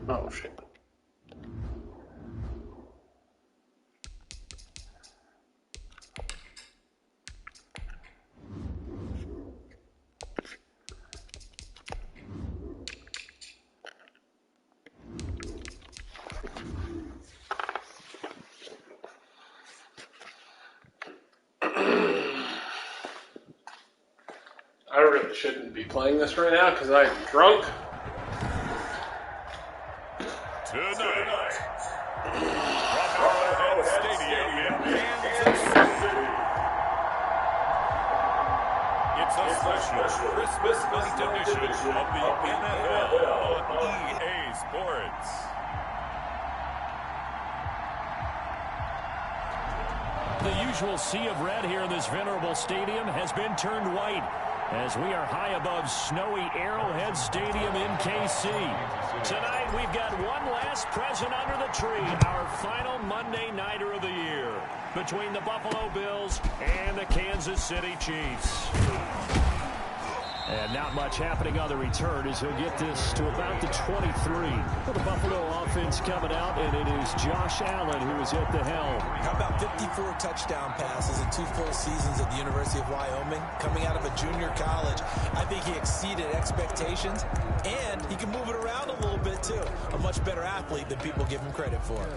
Oh, shit. I really shouldn't be playing this right now because I'm drunk. Tonight, from Arrowhead Stadium in Kansas City, it's a special Christmas night edition of the NFL on EA Sports. The usual sea of red here in this venerable stadium has been turned white as we are high above snowy Arrowhead Stadium in KC. Tonight we've got one last present under the tree, our final Monday nighter of the year between the Buffalo Bills and the Kansas City Chiefs. And not much happening on the return as he'll get this to about the 23. For the Buffalo offense coming out, and it is Josh Allen who is at the helm. How about 54 touchdown passes in 2 full seasons at the University of Wyoming? Coming out of a junior college, I think he exceeded expectations, and he can move it around a little bit too. A much better athlete than people give him credit for.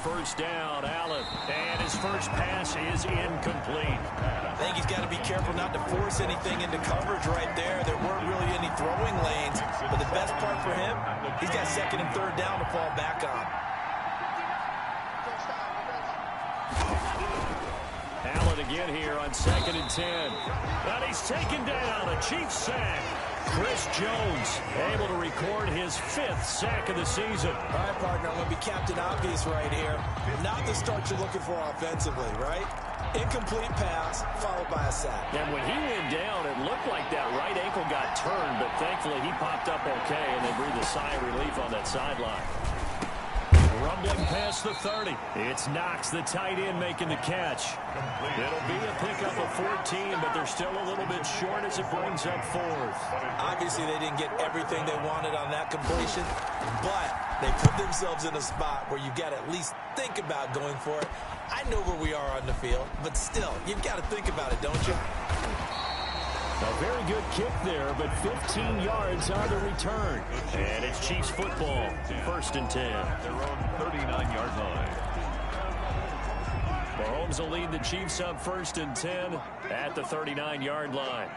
First down, Allen, and his first pass is incomplete. I think he's got to be careful not to force anything into coverage right there. There weren't really any throwing lanes, but the best part for him, he's got 2nd and 3rd down to fall back on. Allen again here on 2nd and 10. And he's taken down, a Chiefs sack. Chris Jones able to record his 5th sack of the season. All right, partner, I'm going to be Captain Obvious right here. Not the start you're looking for offensively, right? Incomplete pass, followed by a sack. And when he went down, it looked like that right ankle got turned, but thankfully he popped up okay, and they breathed a sigh of relief on that sideline. Rumbling past the 30. It's Knox, the tight end, making the catch. It'll be a pickup of 14, but they're still a little bit short as it brings up 4th. Obviously, they didn't get everything they wanted on that completion, but they put themselves in a spot where you got to at least think about going for it. I know where we are on the field, but still, you've got to think about it, don't you? A very good kick there, but 15 yards on the return. And it's Chiefs football, 1st and 10. Their own 39-yard line. Mahomes will lead the Chiefs up 1st and 10 at the 39-yard line.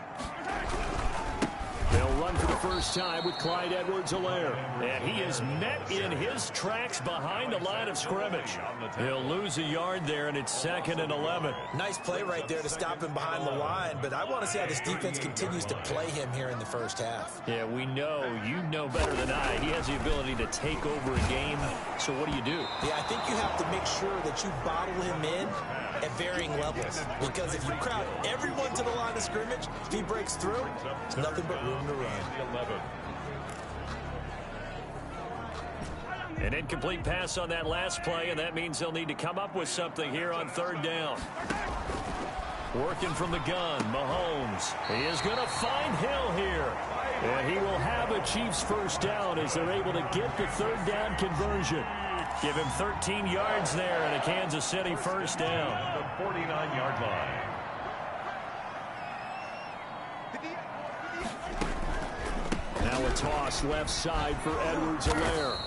They'll run for the first time with Clyde Edwards-Helaire. And he is met in his tracks behind the line of scrimmage. He'll lose a yard there, and it's 2nd and 11. Nice play right there to stop him behind the line, but I want to see how this defense continues to play him here in the first half. Yeah, we know, you know better than I. He has the ability to take over a game, so what do you do? Yeah, I think you have to make sure that you bottle him in at varying levels, because if you crowd everyone to the line of scrimmage, if he breaks through, it's nothing but room to run. An incomplete pass on that last play, and that means they'll need to come up with something here on 3rd down. Working from the gun, Mahomes. He is going to find Hill here. And he will have a Chiefs first down as they're able to get the 3rd down conversion. Give him 13 yards there and a Kansas City first down. The 49-yard line. Now a toss left side for Edwards-Helaire.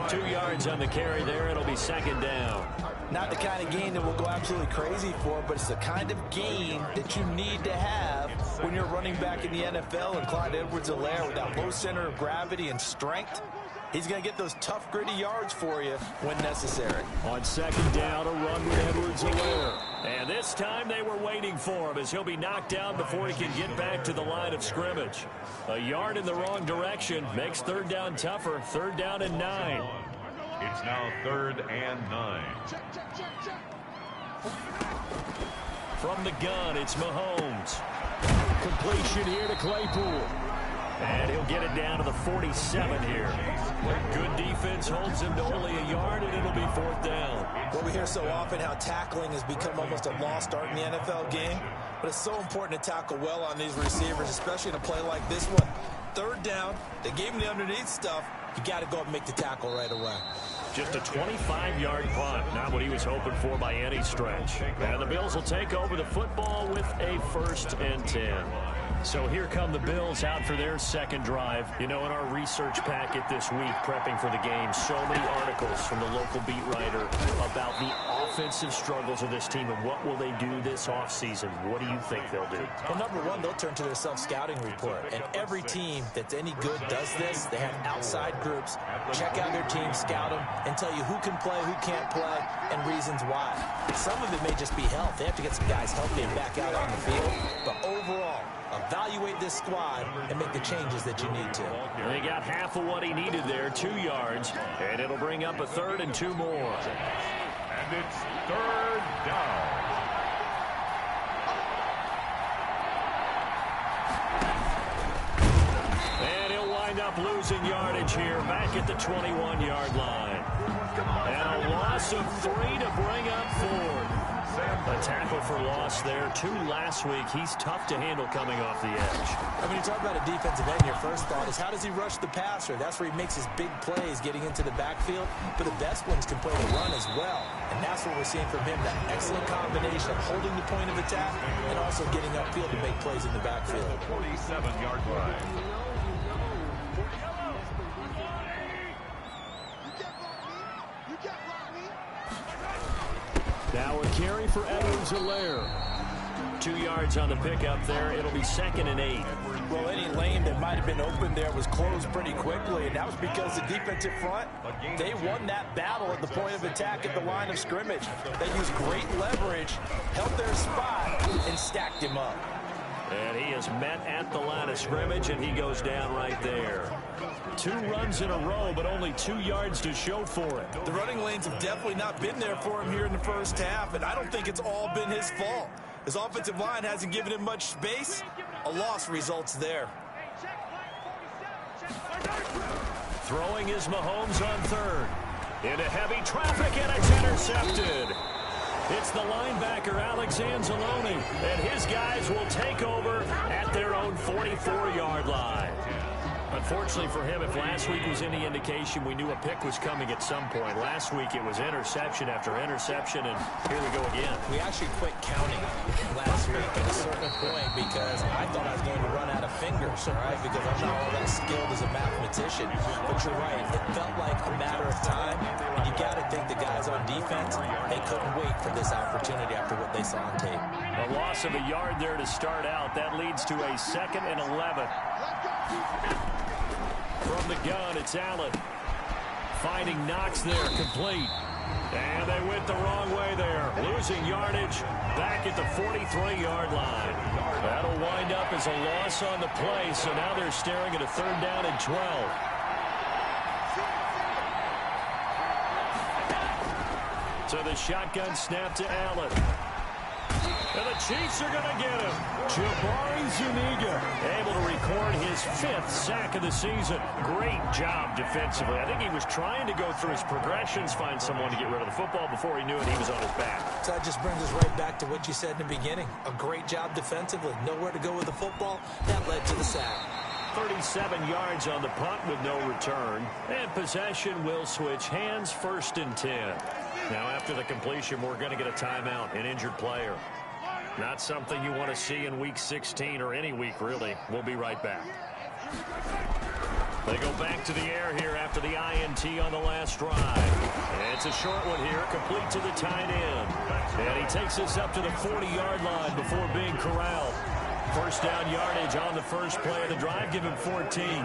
2 yards on the carry there. It'll be 2nd down. Not the kind of gain that we'll go absolutely crazy for, but it's the kind of gain that you need to have when you're running back in the NFL. And Clyde Edwards-Helaire, with that low center of gravity and strength, he's going to get those tough, gritty yards for you when necessary. On 2nd down, a run with Edwards-Helaire. And this time they were waiting for him as he'll be knocked down before he can get back to the line of scrimmage. A yard in the wrong direction makes 3rd down tougher. 3rd down and 9. It's now 3rd and 9. From the gun, it's Mahomes. Completion here to Claypool. And he'll get it down to the 47 here. Good defense holds him to only a yard, and it'll be 4th down. Well, we hear so often how tackling has become almost a lost art in the NFL game, but it's so important to tackle well on these receivers, especially in a play like this one. 3rd down, they gave him the underneath stuff. You got to go up and make the tackle right away. Just a 25-yard punt, not what he was hoping for by any stretch. And the Bills will take over the football with a 1st and 10. So here come the Bills out for their second drive. You know, in our research packet this week, prepping for the game, so many articles from the local beat writer about the offensive struggles of this team and what will they do this offseason. What do you think they'll do? Well, number one, they'll turn to their self-scouting report. And every team that's any good does this. They have outside groups, check out their team, scout them, and tell you who can play, who can't play, and reasons why. Some of it may just be health. They have to get some guys healthy and back out on the field. But overall, evaluate this squad and make the changes that you need to. And they got half of what he needed there, 2 yards, and it'll bring up a 3rd and 2 more. And it's 3rd down. And he'll wind up losing yardage here back at the 21-yard line. And a loss of 3 to bring up 4. A tackle for loss there. 2 last week. He's tough to handle coming off the edge. I mean, you talk about a defensive end, your first thought is how does he rush the passer? That's where he makes his big plays getting into the backfield. But the best ones can play the run as well. And that's what we're seeing from him, that excellent combination of holding the point of attack and also getting upfield to make plays in the backfield. 47-yard line. Now a carry for Edwards-Helaire. 2 yards on the pickup there. It'll be 2nd and 8. Well, any lane that might have been open there was closed pretty quickly, and that was because the defensive front, they won that battle at the point of attack at the line of scrimmage. They used great leverage, held their spot, and stacked him up. And he is met at the line of scrimmage, and he goes down right there. 2 runs in a row, but only 2 yards to show for it. The running lanes have definitely not been there for him here in the first half, and I don't think it's all been his fault. His offensive line hasn't given him much space. A loss results there. Throwing is Mahomes on 3rd. Into heavy traffic, and it's intercepted. It's the linebacker, Alex Anzalone, and his guys will take over at their own 44-yard line. Unfortunately for him, if last week was any indication, we knew a pick was coming at some point. Last week it was interception after interception, and here we go again. We actually quit counting last week at a certain point because I thought I was going to run out of fingers, all right, because I'm not all that skilled as a mathematician. But you're right, it felt like a matter of time, and you got to think the guys on defense, they couldn't wait for this opportunity after what they saw on tape. A loss of a yard there to start out. That leads to a 2nd and 11. From the gun, it's Allen. Finding Knox there, complete. And they went the wrong way there. Losing yardage back at the 43-yard line. That'll wind up as a loss on the play, so now they're staring at a 3rd down and 12. So the shotgun snap to Allen. And the Chiefs are going to get him. Jabari Zuniga able to record his 5th sack of the season. Great job defensively. I think he was trying to go through his progressions, find someone to get rid of the football. Before he knew it, he was on his back. So that just brings us right back to what you said in the beginning. A great job defensively. Nowhere to go with the football. That led to the sack. 37 yards on the punt with no return. And possession will switch hands, 1st and 10. Now after the completion, we're going to get a timeout, an injured player. Not something you want to see in Week 16 or any week, really. We'll be right back. They go back to the air here after the INT on the last drive. And it's a short one here, complete to the tight end. And he takes us up to the 40-yard line before being corralled. 1st down yardage on the first play of the drive, give him 14.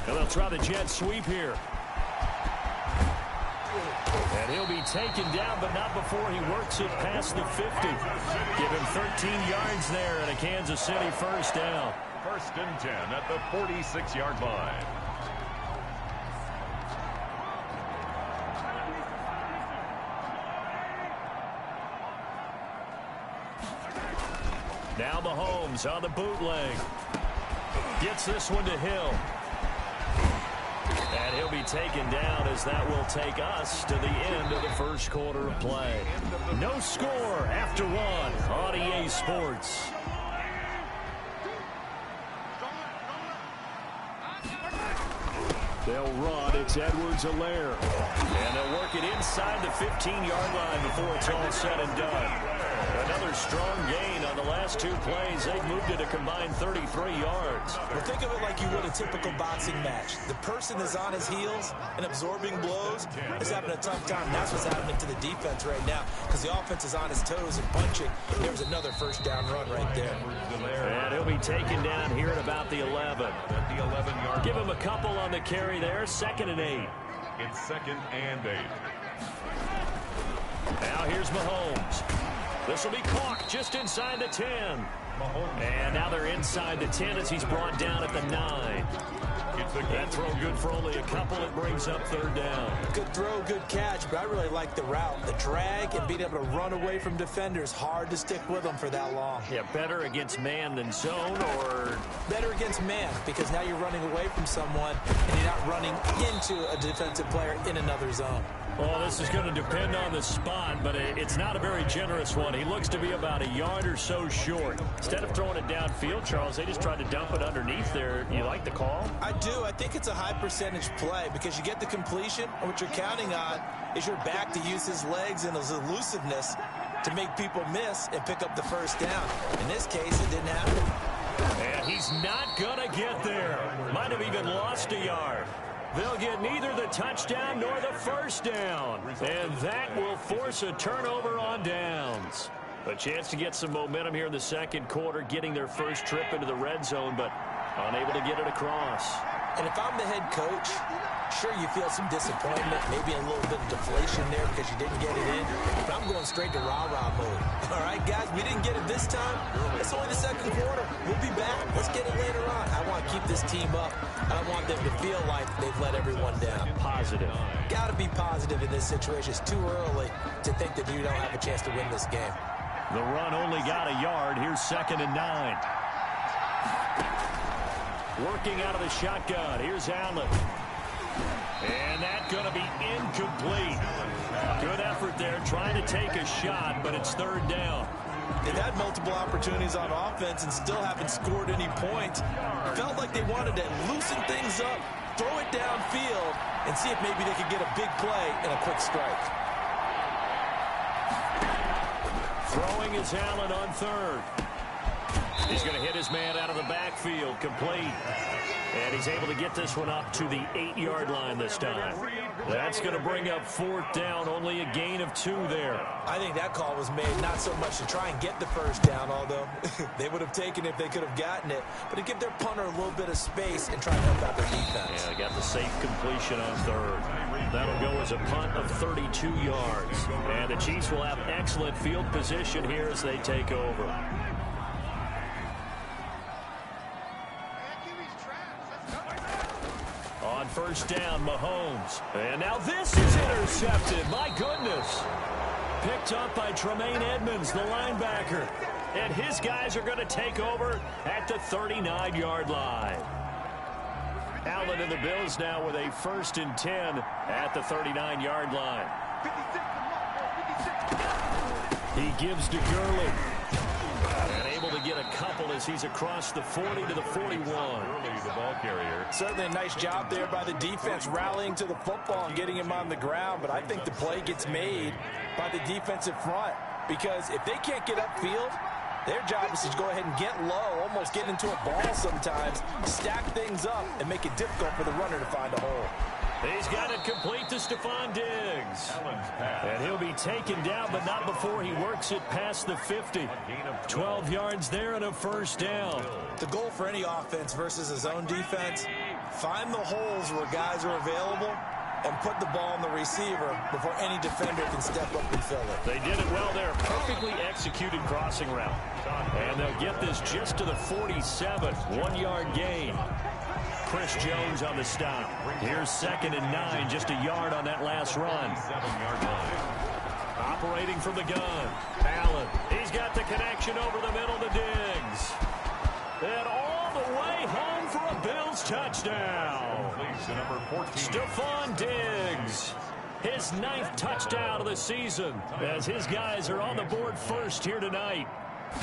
And they'll try the jet sweep here. And he'll be taken down, but not before he works it past the 50. Give him 13 yards there and a Kansas City first down. 1st and 10 at the 46-yard line. Now Mahomes on the bootleg. Gets this one to Hill. And he'll be taken down as that will take us to the end of the first quarter of play. No score after one on EA Sports. They'll run. It's Edwards-Helaire. And they'll work it inside the 15-yard line before it's all said and done. Another strong gain on the last 2 plays. They've moved it a combined 33 yards. Well, think of it like you would a typical boxing match. The person is on his heels and absorbing blows is having a tough time. That's what's happening to the defense right now because the offense is on his toes and punching. There's another first down run right there. And he'll be taken down here at about the 11. Give him a couple on the carry there. 2nd and 8. It's 2nd and 8. Now here's Mahomes. This will be caught just inside the 10. And now they're inside the 10 as he's brought down at the 9. That throw good for only a couple. It brings up 3rd down. Good throw, good catch, but I really like the route. The drag and being able to run away from defenders. Hard to stick with them for that long. Yeah, better against man than zone, or better against man because now you're running away from someone and you're not running into a defensive player in another zone. Well, this is going to depend on the spot, but it's not a very generous one. He looks to be about a yard or so short. Instead of throwing it downfield, Charles, they just tried to dump it underneath there. You like the call? I do. I think it's a high percentage play because you get the completion, and what you're counting on is your back to use his legs and his elusiveness to make people miss and pick up the first down. In this case, it didn't happen. And he's not going to get there. Might have even lost a yard. They'll get neither the touchdown nor the first down. And that will force a turnover on downs. A chance to get some momentum here in the 2nd quarter, getting their first trip into the red zone, but unable to get it across. And if I'm the head coach, sure you feel some disappointment, maybe a little bit of deflation there because you didn't get it in. But I'm going straight to rah-rah mode. All right, guys, we didn't get it this time. It's only the 2nd quarter. We'll be back. Let's get it later on. I want to keep this team up. I don't want them to feel like they've let everyone down. Positive. Got to be positive in this situation. It's too early to think that you don't have a chance to win this game. The run only got a yard. Here's 2nd and 9. Working out of the shotgun. Here's Allen. And that's going to be incomplete. Good effort there, trying to take a shot, but it's 3rd down. They've had multiple opportunities on offense and still haven't scored any points. Felt like they wanted to loosen things up, throw it downfield, and see if maybe they could get a big play and a quick strike. Throwing is Allen on 3rd. He's going to hit his man out of the backfield, complete. And he's able to get this one up to the 8-yard line this time. That's going to bring up 4th down, only a gain of 2 there. I think that call was made not so much to try and get the first down, although they would have taken it if they could have gotten it, but to give their punter a little bit of space and try to help out their defense. Yeah, they got the safe completion on 3rd. That'll go as a punt of 32 yards. And the Chiefs will have excellent field position here as they take over. On 1st down, Mahomes. And now this is intercepted. My goodness. Picked up by Tremaine Edmonds, the linebacker. And his guys are going to take over at the 39-yard line. Allen and the Bills now with a 1st and 10 at the 39-yard line. He gives to Gurley. And able to get a couple as he's across the 40 to the 41. The ball carrier. Certainly a nice job there by the defense rallying to the football and getting him on the ground, but I think the play gets made by the defensive front because if they can't get upfield, their job is to go ahead and get low, almost get into a ball sometimes, stack things up, and make it difficult for the runner to find a hole. He's got it complete to Stephon Diggs. And he'll be taken down, but not before he works it past the 50. 12 yards there and a 1st down. The goal for any offense versus his own defense, find the holes where guys are available and put the ball on the receiver before any defender can step up and fill it. They did it well there. Perfectly executed crossing route. And they'll get this just to the 47. 1-yard gain. Chris Jones on the stop. Here's 2nd and 9, just a yard on that last run. 7-yard line. Operating from the gun. Allen. He's got the connection over the middle to Diggs. And all the way home for a Bills touchdown. Number 14. Stephon Diggs. His 9th touchdown of the season as his guys are on the board first here tonight.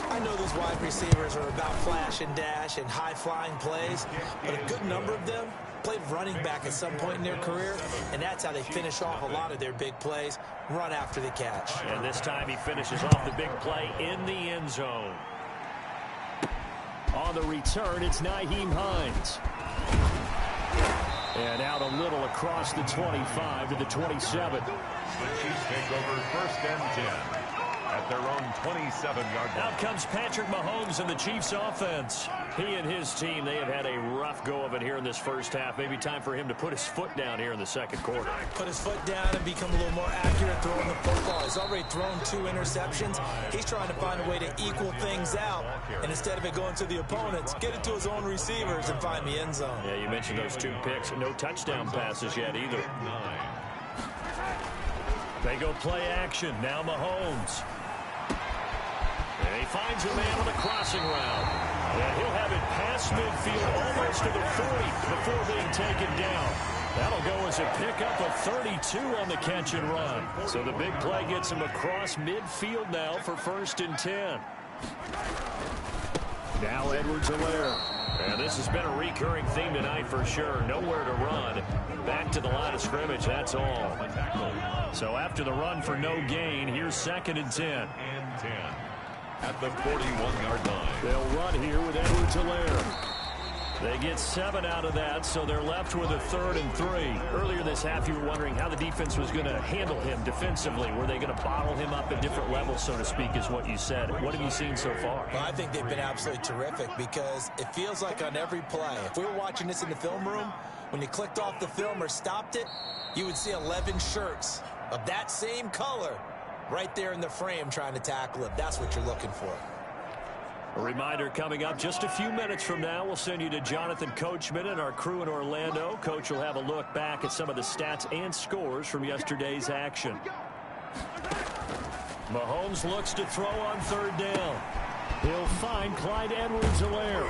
I know these wide receivers are about flash and dash and high-flying plays, but a good number of them played running back at some point in their career, and that's how they finish off a lot of their big plays, run after the catch. And this time he finishes off the big play in the end zone. On the return, it's Nyheim Hines. And out a little across the 25 to the 27. The Chiefs take over 1st and 10. At their own 27-yard line. Out comes Patrick Mahomes and the Chiefs offense. He and his team, they have had a rough go of it here in this first half. Maybe time for him to put his foot down here in the second quarter. Put his foot down and become a little more accurate throwing the football. He's already thrown 2 interceptions. He's trying to find a way to equal things out. And instead of it going to the opponents, get it to his own receivers and find the end zone. Yeah, you mentioned those 2 picks. No touchdown passes yet either. They go play action. Now Mahomes. And he finds a man on the crossing route. And he'll have it past midfield almost to the 40 before being taken down. That'll go as a pickup of 32 on the catch and run. So the big play gets him across midfield now for 1st and 10. Now Edwards-Helaire. And this has been a recurring theme tonight for sure. Nowhere to run. Back to the line of scrimmage, that's all. So after the run for no gain, here's 2nd and 10. And 10. At the 41-yard line. They'll run here with Edwards-Helaire. They get 7 out of that, so they're left with a 3rd and 3. Earlier this half, you were wondering how the defense was going to handle him defensively. Were they going to bottle him up at different levels, so to speak, is what you said. What have you seen so far? Well, I think they've been absolutely terrific because it feels like on every play, if we were watching this in the film room, when you clicked off the film or stopped it, you would see 11 shirts of that same color right there in the frame trying to tackle it. That's what you're looking for. A reminder coming up just a few minutes from now, we'll send you to Jonathan Coachman and our crew in Orlando. Coach will have a look back at some of the stats and scores from yesterday's action. Mahomes looks to throw on 3rd down. He'll find Clyde Edwards-Helaire.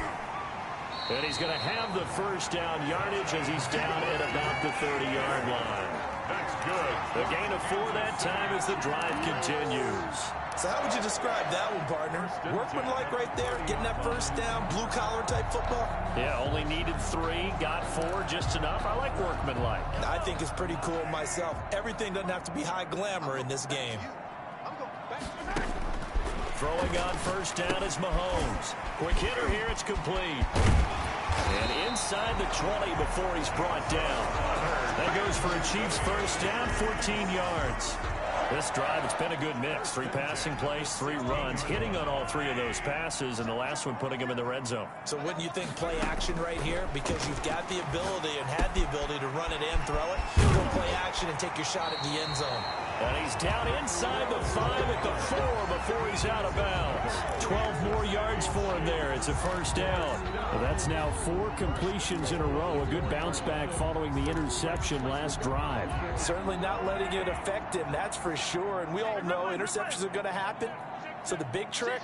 And he's going to have the 1st down yardage as he's down at about the 30-yard line. That's good. The gain of 4 that time as the drive continues. So how would you describe that one, partner? Workmanlike right there, getting that 1st down, blue-collar type football? Yeah, only needed 3, got 4, just enough. I like workmanlike. I think it's pretty cool myself. Everything doesn't have to be high glamour in this game. Throwing on 1st down is Mahomes. Quick hitter here, it's complete. And inside the 20 before he's brought down. That goes for a Chiefs 1st down, 14 yards. This drive, it's been a good mix. 3 passing plays, 3 runs, hitting on all 3 of those passes, and the last one putting him in the red zone. So wouldn't you think play action right here? Because you've got the ability and had the ability to run it and throw it. Go play action and take your shot at the end zone. And he's down inside the 5 at the 4 before he's out of bounds. 12 more yards for him there. It's a 1st down. Well, that's now 4 completions in a row. A good bounce back following the interception last drive. Certainly not letting it affect him, that's for sure. And we all know interceptions are going to happen. So the big trick,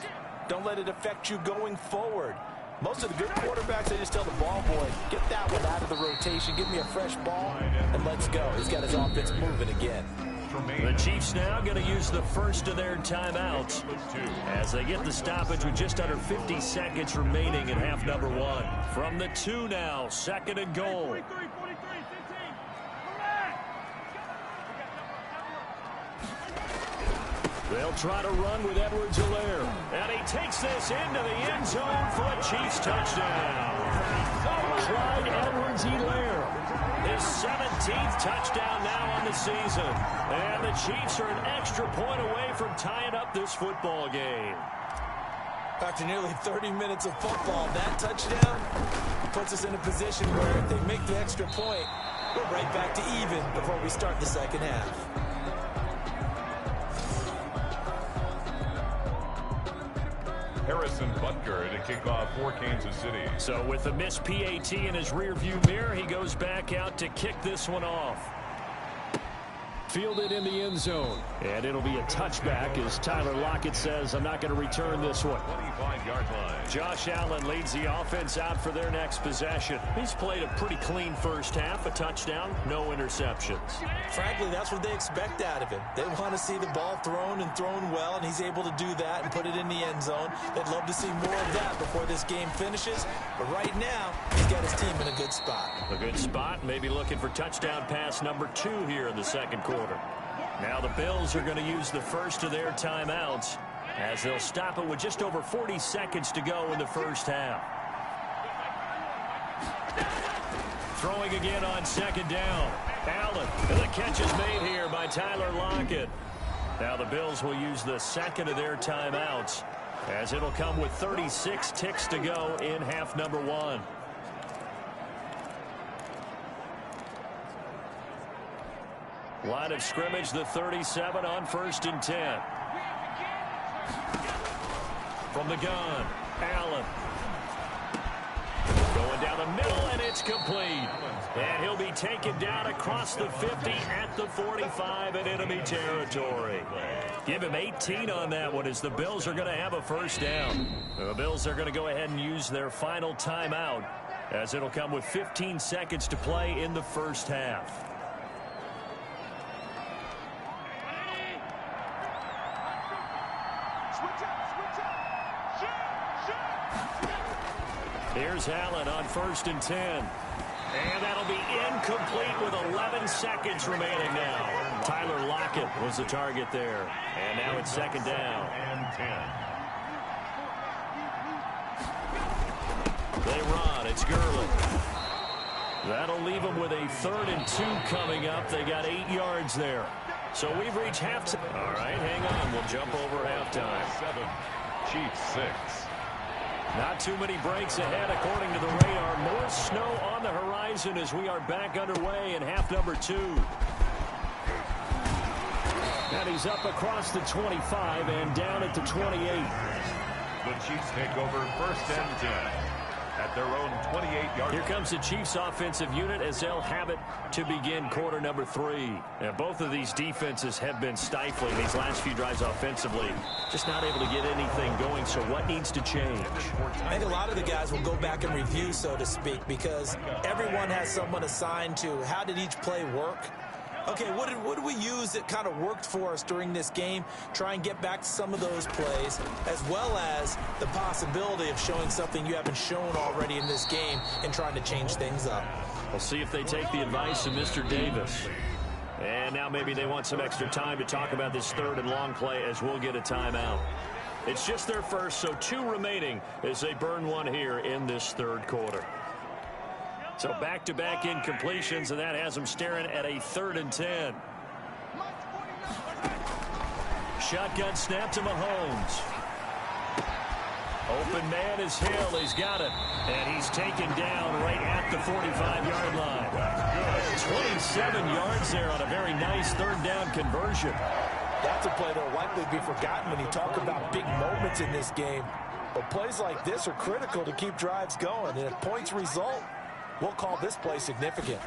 don't let it affect you going forward. Most of the good quarterbacks, they just tell the ball boy, get that one out of the rotation, give me a fresh ball, and let's go. He's got his offense moving again. The Chiefs now going to use the 1st of their timeouts as they get the stoppage with just under 50 seconds remaining in half number 1. From the 2 now, 2nd and goal. They'll try to run with Edwards-Helaire. And he takes this into the end zone for a Chiefs touchdown. Clyde Edwards-Helaire. His 17th touchdown now on the season. And the Chiefs are an extra point away from tying up this football game. After nearly 30 minutes of football, that touchdown puts us in a position where if they make the extra point, We're right back to even before we start the second half. Harrison Butker to kick off for Kansas City. So with the missed PAT in his rearview mirror, he goes back out to kick this one off. Fielded in the end zone. And it'll be a touchback as Tyler Lockett says, I'm not going to return this one. 25-yard line. Josh Allen leads the offense out for their next possession. He's played a pretty clean first half, a touchdown, no interceptions. Frankly, that's what they expect out of him. They want to see the ball thrown and thrown well, and he's able to do that and put it in the end zone. They'd love to see more of that before this game finishes. But right now, he's got his team in a good spot. A good spot, maybe looking for touchdown pass number 2 here in the second quarter. Now the Bills are going to use the first of their timeouts as they'll stop it with just over 40 seconds to go in the first half. Throwing again on second down. Allen, and the catch is made here by Tyler Lockett. Now the Bills will use the second of their timeouts as it'll come with 36 ticks to go in half number 1. Line of scrimmage, the 37 on 1st and 10. From the gun, Allen. Going down the middle, and it's complete. And he'll be taken down across the 50 at the 45 in enemy territory. Give him 18 on that one as the Bills are going to have a first down. The Bills are going to go ahead and use their final timeout as it'll come with 15 seconds to play in the first half. Here's Allen on 1st and 10. And that'll be incomplete with 11 seconds remaining now. Tyler Lockett was the target there. And now it's second down. And 10. They run. It's Gurley. That'll leave them with a 3rd and 2 coming up. They got 8 yards there. So we've reached halftime. All right, hang on. We'll jump over halftime. 7. Chiefs 6. Not too many breaks ahead according to the radar. More snow on the horizon as we are back underway in half number 2. And he's up across the 25 and down at the 28. The Chiefs take over 1st and 10 at their own 28-yard. Here comes the Chiefs offensive unit as they'll have it to begin quarter number 3. And both of these defenses have been stifling these last few drives offensively. Just not able to get anything going, so what needs to change? I think a lot of the guys will go back and review, so to speak, because everyone has someone assigned to how did each play work. Okay, what did we use that kind of worked for us during this game? Try and get back to some of those plays, as well as the possibility of showing something you haven't shown already in this game and trying to change things up. We'll see if they take the advice of Mr. Davis. And now maybe they want some extra time to talk about this 3rd and long play as we'll get a timeout. It's just their first, so 2 remaining as they burn one here in this 3rd quarter. So back-to-back incompletions, and that has them staring at a 3rd and 10. Shotgun snap to Mahomes. Open man is Hill. He's got it. And he's taken down right at the 45-yard line. 27 yards there on a very nice 3rd down conversion. That's a play that will likely be forgotten when you talk about big moments in this game. But plays like this are critical to keep drives going. And if points result, we'll call this play significant.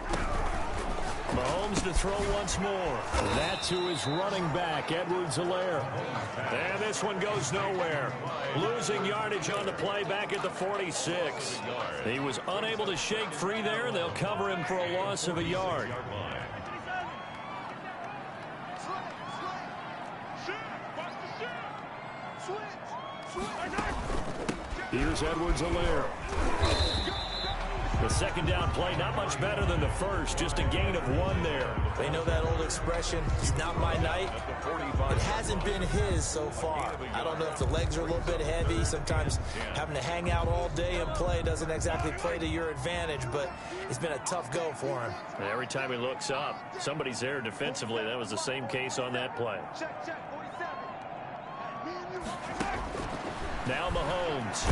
Mahomes to throw once more. That to his running back, Edwards-Helaire. And this one goes nowhere. Losing yardage on the play back at the 46. He was unable to shake free there. They'll cover him for a loss of a yard. Here's Edwards-Helaire. The second down play, not much better than the first, just a gain of 1 there. They know that old expression, it's not my night. It hasn't been his so far. I don't know if the legs are a little bit heavy. Sometimes having to hang out all day and play doesn't exactly play to your advantage, but it's been a tough go for him. And every time he looks up, somebody's there defensively. That was the same case on that play. Now Mahomes.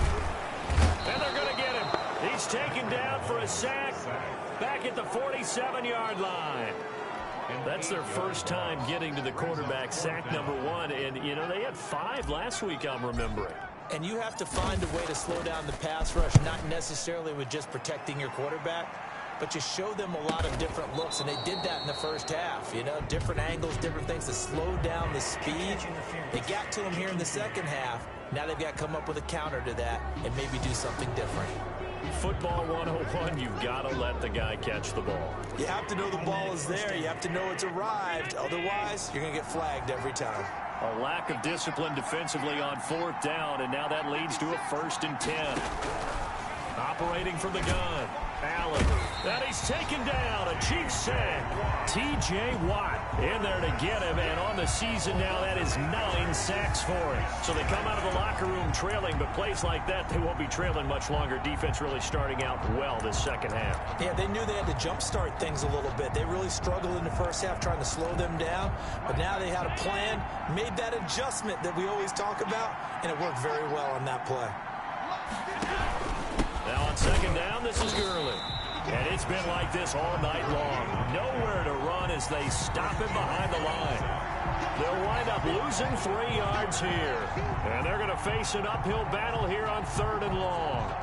And they're going to get him. He's taken down for a sack Back at the 47-yard line. That's their first time getting to the quarterback, sack number 1. And, you know, they had 5 last week, I'm remembering. And you have to find a way to slow down the pass rush, not necessarily with just protecting your quarterback, but you show them a lot of different looks, and they did that in the first half. You know, different angles, different things to slow down the speed. They got to him here in the second half. Now they've got to come up with a counter to that and maybe do something different. Football 101, you've got to let the guy catch the ball. You have to know the ball is there. You have to know it's arrived. Otherwise, you're going to get flagged every time. A lack of discipline defensively on 4th down, and now that leads to a 1st and 10. Operating from the gun, Allen. And he's taken down. A Chiefs sack. T.J. Watt in there to get him, and on the season now, that is 9 sacks for him. So they come out of the locker room trailing, but plays like that, they won't be trailing much longer. Defense really starting out well this second half. Yeah, they knew they had to jumpstart things a little bit. They really struggled in the first half trying to slow them down, but now they had a plan, made that adjustment that we always talk about, and it worked very well on that play. Now on 2nd down, this is Gurley. And it's been like this all night long. Nowhere to run as they stop him behind the line. They'll wind up losing 3 yards here. And they're going to face an uphill battle here on 3rd and long.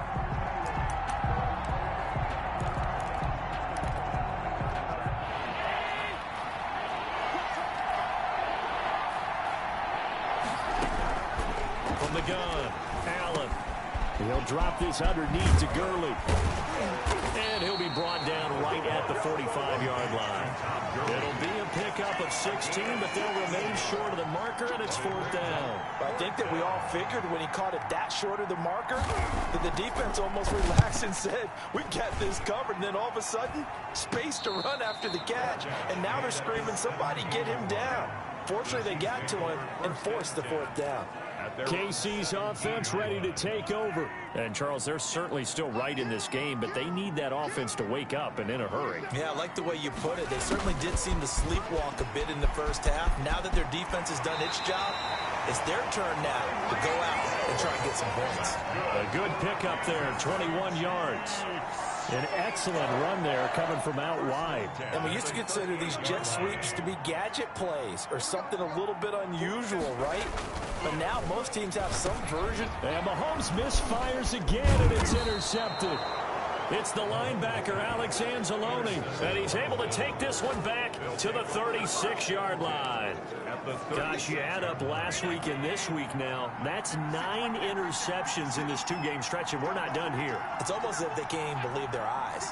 From the gun, Allen. He'll drop this underneath to Gurley. And he'll be brought down right at the 45-yard line. It'll be a pickup of 16, but they'll remain short of the marker, and it's 4th down. I think that we all figured when he caught it that short of the marker that the defense almost relaxed and said, we got this covered. And then all of a sudden, space to run after the catch. And now they're screaming, somebody get him down. Fortunately, they got to him and forced the 4th down. KC's offense ready to take over. And, Charles, they're certainly still right in this game, but they need that offense to wake up and in a hurry. Yeah, I like the way you put it. They certainly did seem to sleepwalk a bit in the first half. Now that their defense has done its job, it's their turn now to go out and try and get some points. A good pickup there, 21 yards. An excellent run there coming from out wide. And we used to consider these jet sweeps to be gadget plays or something a little bit unusual, right? But now most teams have some version. And Mahomes misfires again, and it's intercepted. It's the linebacker, Alex Anzalone, and he's able to take this one back to the 36-yard line. Gosh, you add up last week and this week now, that's 9 interceptions in this 2-game stretch, and we're not done here. It's almost as if they can't even believe their eyes.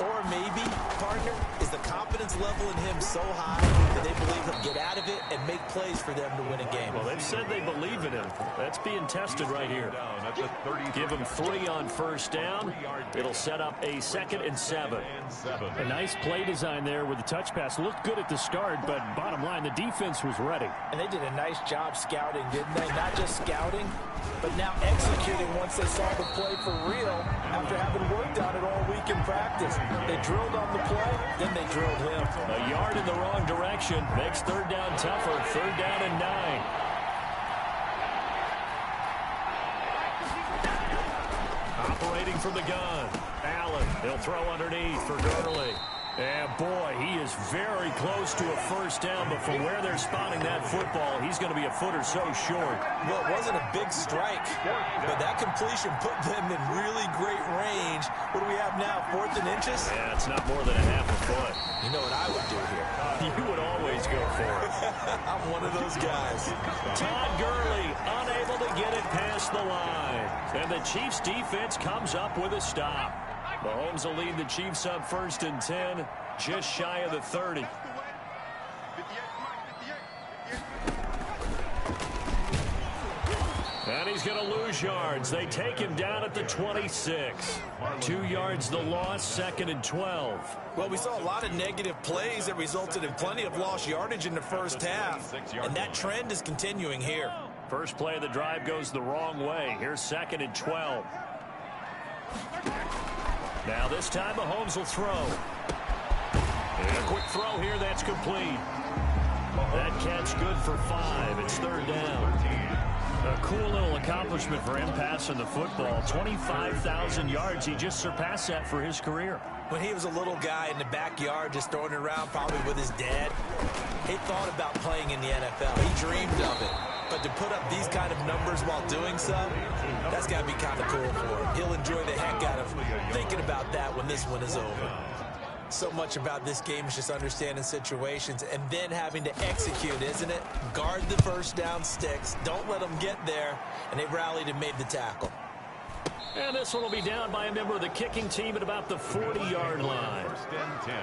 Or maybe, partner, is the confidence level in him so high that they believe he'll get out of it and make plays for them to win a game. Well, they've said they believe in him. That's being tested right here. Give him 3 on 1st down. It'll set up a 2nd and 7. A nice play design there with the touch pass. Looked good at the start, but bottom line, the defense was ready. And they did a nice job scouting, didn't they? Not just scouting, but now executing once they saw the play for real after having worked on it all week in practice. They drilled on the play, then they drilled him. A yard in the wrong direction makes 3rd down tougher. 3rd down and 9. Operating from the gun, Allen. He'll throw underneath for Gurley. And boy, he is very close to a 1st down, but from where they're spotting that football, he's going to be a foot or so short. Well, it wasn't a big strike, but that completion put them in really great range. What do we have now, 4th and inches? Yeah, it's not more than a half a foot. You know what I would do here? You would always go for it. I'm one of those guys. Todd Gurley unable to get it past the line. And the Chiefs defense comes up with a stop. Mahomes will lead the Chiefs up 1st and 10, just shy of the 30. And he's going to lose yards. They take him down at the 26. 2 yards the loss, 2nd and 12. Well, we saw a lot of negative plays that resulted in plenty of lost yardage in the first half. And that trend is continuing here. First play of the drive goes the wrong way. Here's 2nd and 12. Now this time Mahomes will throw. And a quick throw here, that's complete. That catch good for 5. It's 3rd down. A cool little accomplishment for him passing the football. 25,000 yards. He just surpassed that for his career. When he was a little guy in the backyard just throwing it around probably with his dad, he thought about playing in the NFL. He dreamed of it. But to put up these kind of numbers while doing so, that's got to be kind of cool for him. He'll enjoy the heck out of thinking about that when this one is over. So much about this game is just understanding situations and then having to execute, isn't it? Guard the first down sticks. Don't let them get there. And they rallied and made the tackle. And this one will be down by a member of the kicking team at about the 40-yard line. First and 10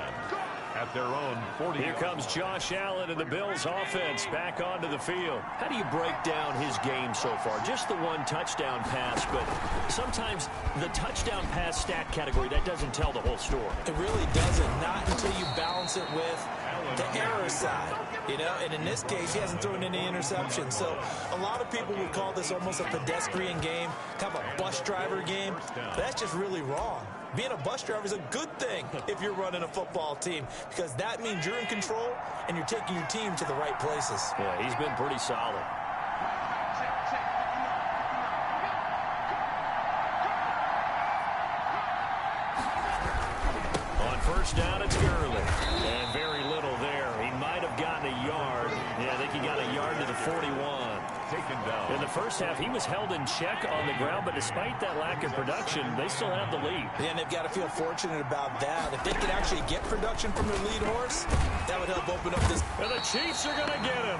at their own 40. Here comes Josh Allen and the Bills offense back onto the field. How do you break down his game so far? Just the one touchdown pass, but sometimes the touchdown pass stat category, that doesn't tell the whole story. It really doesn't, not until you balance it with the error side, you know, and in this case, he hasn't thrown any interceptions. So a lot of people would call this almost a pedestrian game, kind of a bus driver game. But that's just really wrong. Being a bus driver is a good thing if you're running a football team, because that means you're in control and you're taking your team to the right places. Yeah, he's been pretty solid. On first down, it's Gurley. And very little there. He might have gotten a yard. Yeah, I think he got a yard to the 41. Taken down. In the first half, he was held in check on the ground, but despite that lack of production, they still have the lead. Yeah, and they've got to feel fortunate about that. If they could actually get production from their lead horse, that would help open up this. And the Chiefs are going to get him.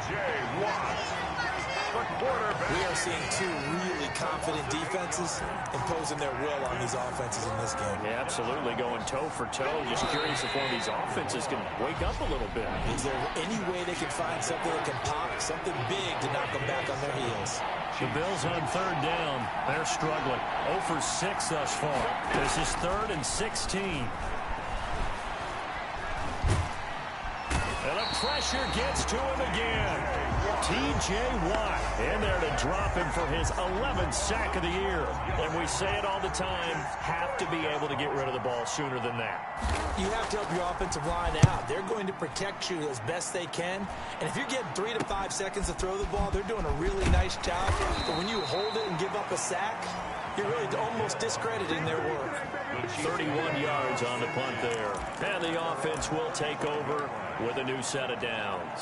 J. Watt, the quarterback. We are seeing two really confident defenses imposing their will on these offenses in this game. Yeah, absolutely, going toe for toe. Just curious if one of these offenses can wake up a little bit. Is there any way they can find something that can pop, something big to knock them back on their heels? The Bills on third down. They're struggling. 0 for 6 thus far. This is 3rd and 16. And the pressure gets to him again. T.J. Watt in there to drop him for his 11th sack of the year. And we say it all the time, have to be able to get rid of the ball sooner than that. You have to help your offensive line out. They're going to protect you as best they can. And if you're getting 3 to 5 seconds to throw the ball, they're doing a really nice job. But when you hold it and give up a sack, you're really almost discrediting their work. 31 yards on the punt there. And the offense will take over with a new set of downs.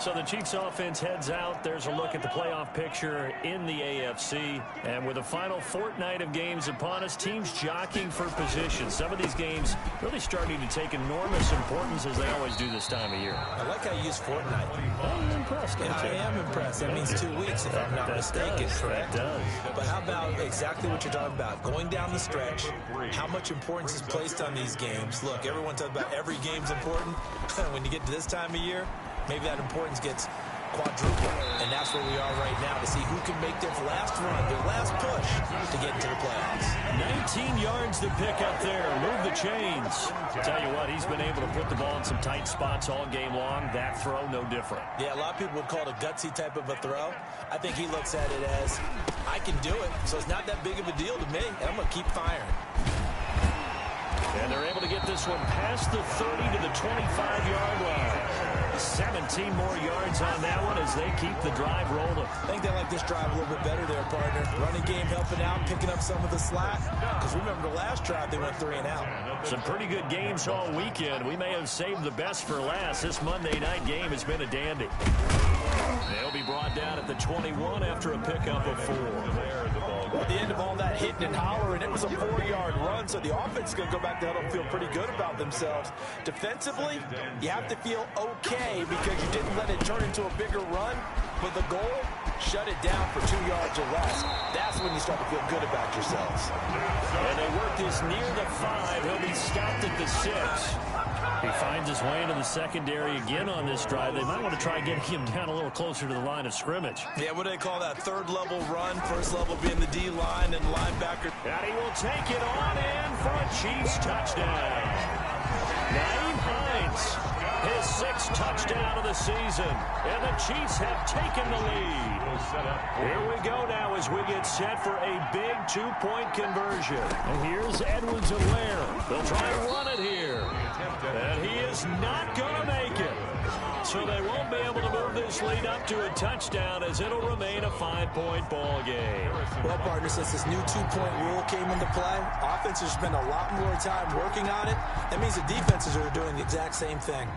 So the Chiefs offense heads out. There's a look at the playoff picture in the AFC. And with the final fortnight of games upon us, teams jockeying for position. Some of these games really starting to take enormous importance as they always do this time of year. I like how you use fortnight. I'm impressed. Yeah, I am impressed. That means 2 weeks, if I'm not mistaken, correct? That does. But how about exactly what you're talking about? Going down the stretch, how much importance is placed on these games? Look, everyone talks about every game's important. When you get to this time of year, maybe that importance gets quadrupled. And that's where we are right now to see who can make their last run, their last push to get into the playoffs. 19 yards to pick up there. Move the chains. Tell you what, he's been able to put the ball in some tight spots all game long. That throw, no different. Yeah, a lot of people would call it a gutsy type of a throw. I think he looks at it as, I can do it, so it's not that big of a deal to me, and I'm going to keep firing. And they're able to get this one past the 30 to the 25-yard line. 17 more yards on that one as they keep the drive rolling. I think they like this drive a little bit better there, partner. Running game helping out, picking up some of the slack. Because remember the last drive, they went 3 and out. Some pretty good games all weekend. We may have saved the best for last. This Monday night game has been a dandy. They'll be brought down at the 21 after a pickup of 4. At the end of all that hitting and hollering, it was a 4-yard run, so the offense is going to go back to huddle and feel pretty good about themselves. Defensively, you have to feel okay because you didn't let it turn into a bigger run. But the goal, shut it down for 2 yards or less. That's when you start to feel good about yourselves. And they work this near the 5. He'll be stopped at the 6. He finds his way into the secondary again on this drive. They might want to try getting him down a little closer to the line of scrimmage. Yeah, what do they call that? 3rd level run, 1st level being the D-line and linebacker. And he will take it on in for a Chiefs touchdown. Nyheim Hines, his 6th touchdown of the season. And the Chiefs have taken the lead. Here we go now as we get set for a big 2-point conversion. And here's Edwards-Helaire. They'll try and run it here. And he is not going to make it. So they won't be able to move this lead up to a touchdown as it'll remain a 5-point ball game. Well, partner, since this new 2-point rule came into play, offenses spend a lot more time working on it. That means the defenses are doing the exact same thing.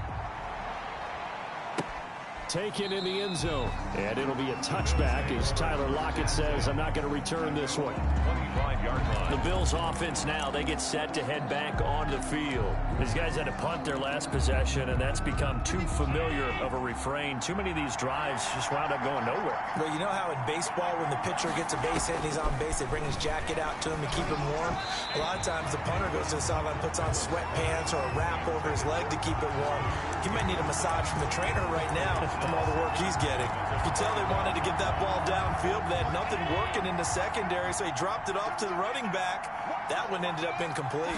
Taken in the end zone. And it'll be a touchback as Tyler Lockett says, I'm not going to return this one. 25-yard line. The Bills offense now, they get set to head back on the field. These guys had to punt their last possession, and that's become too familiar of a refrain. Too many of these drives just wound up going nowhere. Well, you know how in baseball, when the pitcher gets a base hit and he's on base, they bring his jacket out to him to keep him warm? A lot of times the punter goes to the sideline, puts on sweatpants or a wrap over his leg to keep it warm. He might need a massage from the trainer right now from all the work he's getting. You can tell they wanted to get that ball downfield. They had nothing working in the secondary, so he dropped it off to the running back. That one ended up incomplete.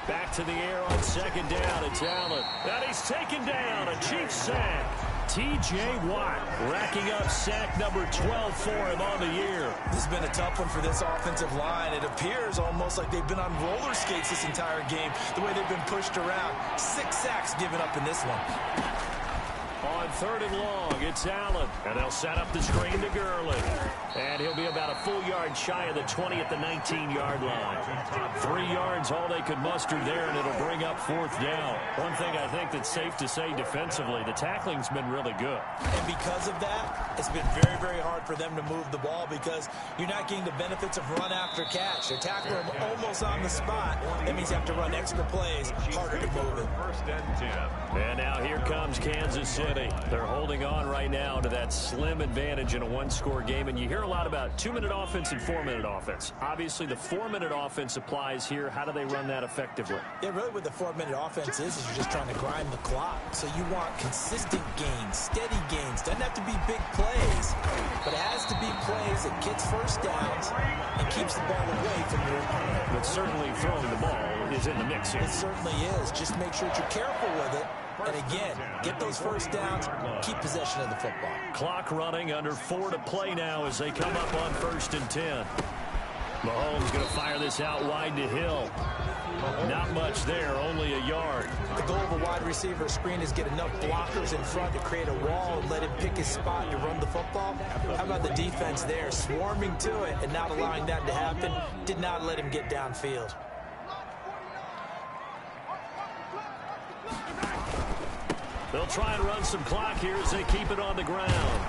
Back to the air on second down. It's Allen. And he's taken down. A Chiefs sack. T.J. Watt racking up sack number 12 for him on the year. This has been a tough one for this offensive line. It appears almost like they've been on roller skates this entire game, the way they've been pushed around. 6 sacks given up in this one. On third and long, it's Allen. And they'll set up the screen to Gurley. And he'll be about a full yard shy of the 20 at the 19-yard line. 3 yards, all they could muster there, and it'll bring up fourth down. One thing I think that's safe to say defensively, the tackling's been really good. And because of that, it's been very, very hard for them to move the ball because you're not getting the benefits of run after catch. They're tackling them almost on the spot. That means you have to run extra plays, harder to move it. First and 10. And now here comes Kansas City. They're holding on right now to that slim advantage in a one-score game. And you hear a lot about 2-minute offense and 4-minute offense. Obviously, the 4-minute offense applies here. How do they run that effectively? Yeah, really what the 4-minute offense is you're just trying to grind the clock. So you want consistent gains, steady gains. Doesn't have to be big plays, but it has to be plays that gets first downs and keeps the ball away from your opponent. But certainly throwing the ball is in the mix here. It certainly is. Just make sure that you're careful with it. And again, get those first downs, keep possession of the football. Clock running, under 4 to play now as they come up on 1st and 10. Mahomes going to fire this out wide to Hill. Not much there, only a yard. The goal of a wide receiver screen is get enough blockers in front to create a wall and let him pick his spot to run the football. How about the defense there, swarming to it and not allowing that to happen? Did not let him get downfield. They'll try and run some clock here as they keep it on the ground.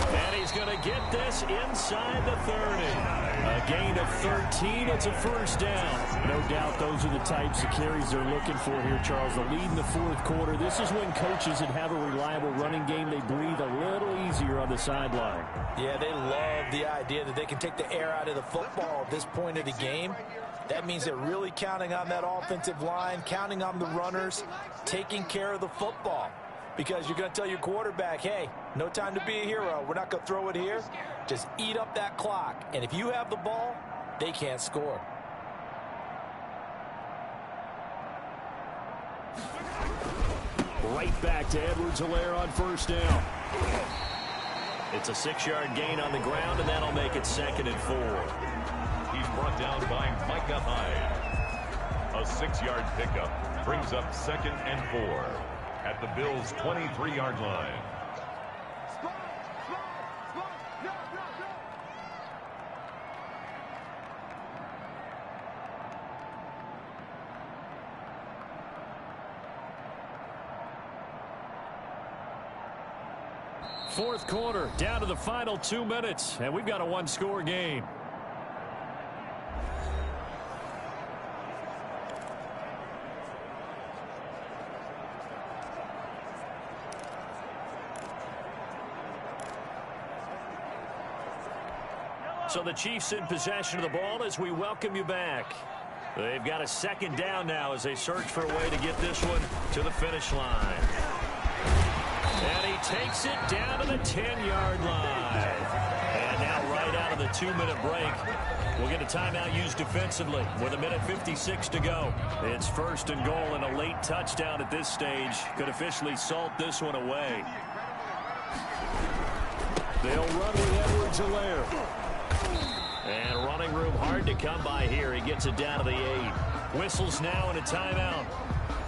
And he's going to get this inside the 30. A gain of 13. It's a first down. No doubt those are the types of carries they're looking for here, Charles. The lead in the fourth quarter. This is when coaches that have a reliable running game, they breathe a little easier on the sideline. Yeah, they love the idea that they can take the air out of the football at this point of the game. That means they're really counting on that offensive line, counting on the runners, taking care of the football. Because you're going to tell your quarterback, hey, no time to be a hero. We're not going to throw it here. Just eat up that clock. And if you have the ball, they can't score. Right back to Edwards-Helaire on first down. It's a 6-yard gain on the ground, and that'll make it 2nd and 4. He's brought down by Micah Hyde. A 6-yard pickup brings up 2nd and 4 at the Bills' 23-yard line. Fourth quarter, down to the final 2 minutes, and we've got a one-score game. So the Chiefs in possession of the ball as we welcome you back. They've got a 2nd down now as they search for a way to get this one to the finish line. And he takes it down to the 10-yard line. And now right out of the 2-minute break, we'll get a timeout used defensively with 1:56 to go. It's 1st and goal, and a late touchdown at this stage could officially salt this one away. They'll run with Edwards-Helaire. And running room hard to come by here. He gets it down to the 8. Whistles now and a timeout.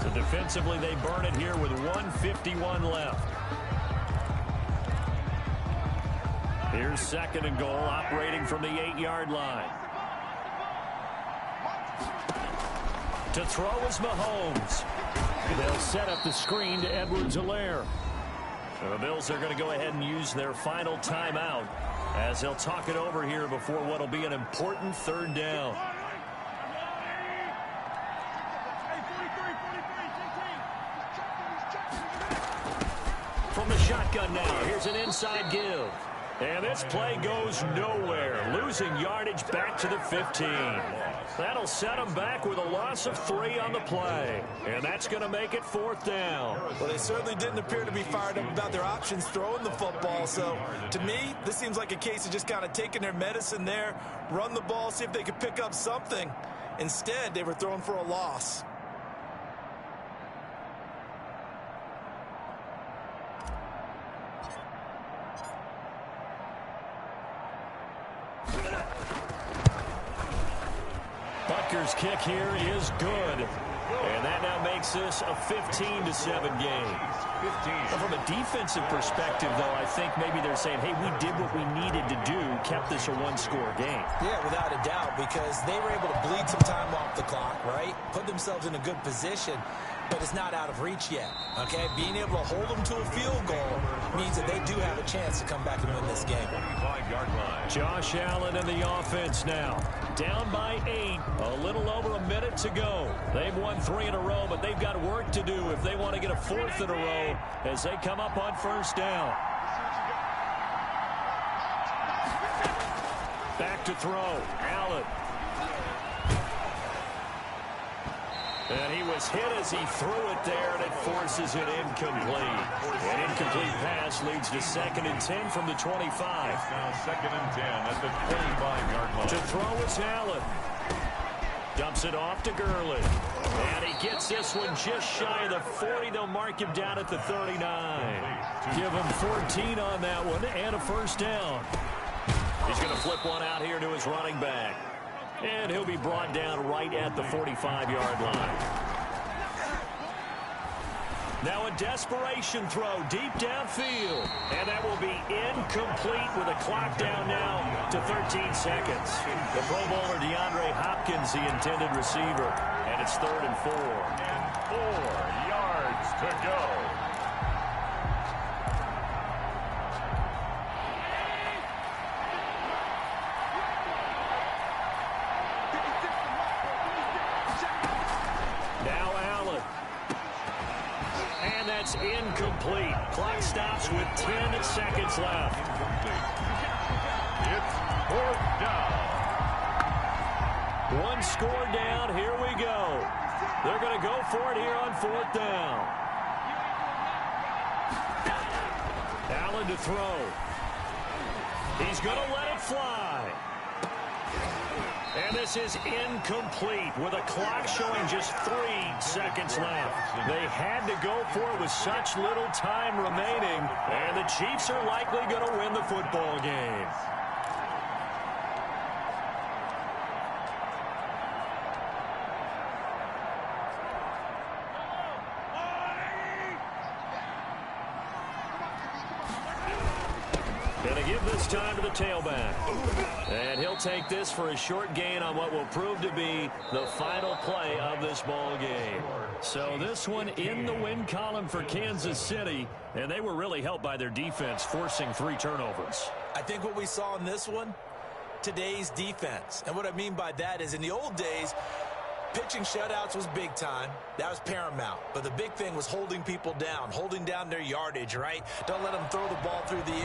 So defensively, they burn it here with 1:51 left. Here's second and goal, operating from the 8-yard line. To throw is Mahomes. They'll set up the screen to Edwards-Helaire. So the Bills are going to go ahead and use their final timeout as they'll talk it over here before what will be an important third down. From the shotgun now, here's an inside give. And this play goes nowhere, losing yardage back to the 15. That'll set them back with a loss of 3 on the play. And that's going to make it 4th down. Well, they certainly didn't appear to be fired up about their options throwing the football. So, to me, this seems like a case of just kind of taking their medicine there, run the ball, see if they could pick up something. Instead, they were throwing for a loss. Butker's kick here is good. And that now makes this a 15-7 game. Well, from a defensive perspective, though, I think maybe they're saying, hey, we did what we needed to do, kept this a one-score game. Yeah, without a doubt, because they were able to bleed some time off the clock, right? Put themselves in a good position, but it's not out of reach yet, okay? Being able to hold them to a field goal means that they do have a chance to come back and win this game. Josh Allen in the offense now. Down by 8, a little over a minute to go. They've won 3 in a row, but they've got work to do if they want to get a 4th in a row as they come up on first down. Back to throw, Allen. And he was hit as he threw it there, and it forces it incomplete. An incomplete pass leads to 2nd and 10 from the 25. Now 2nd and 10 at the 25-yard line. To throw is Allen. Dumps it off to Gurley. And he gets this one just shy of the 40. They'll mark him down at the 39. Give him 14 on that one and a first down. He's going to flip one out here to his running back. And he'll be brought down right at the 45-yard line. Now a desperation throw deep downfield. And that will be incomplete with a clock down now to 13 seconds. The Pro Bowler DeAndre Hopkins, the intended receiver. And it's 3rd and 4. And 4 yards to go. That's incomplete. Clock stops with 10 seconds left. It's 4th down. 1 score down. Here we go. They're going to go for it here on 4th down. Allen to throw. He's going to let it fly. And this is incomplete with a clock showing just 3 seconds left. They had to go for it with such little time remaining, and the Chiefs are likely going to win the football game. Going to give this time to the tailback. And he'll take this for a short gain on what will prove to be the final play of this ball game. So this one in the win column for Kansas City, and they were really helped by their defense, forcing 3 turnovers. I think what we saw in this one, today's defense. And what I mean by that is in the old days, pitching shutouts was big time. That was paramount. But the big thing was holding people down, holding down their yardage, right? Don't let them throw the ball through the air.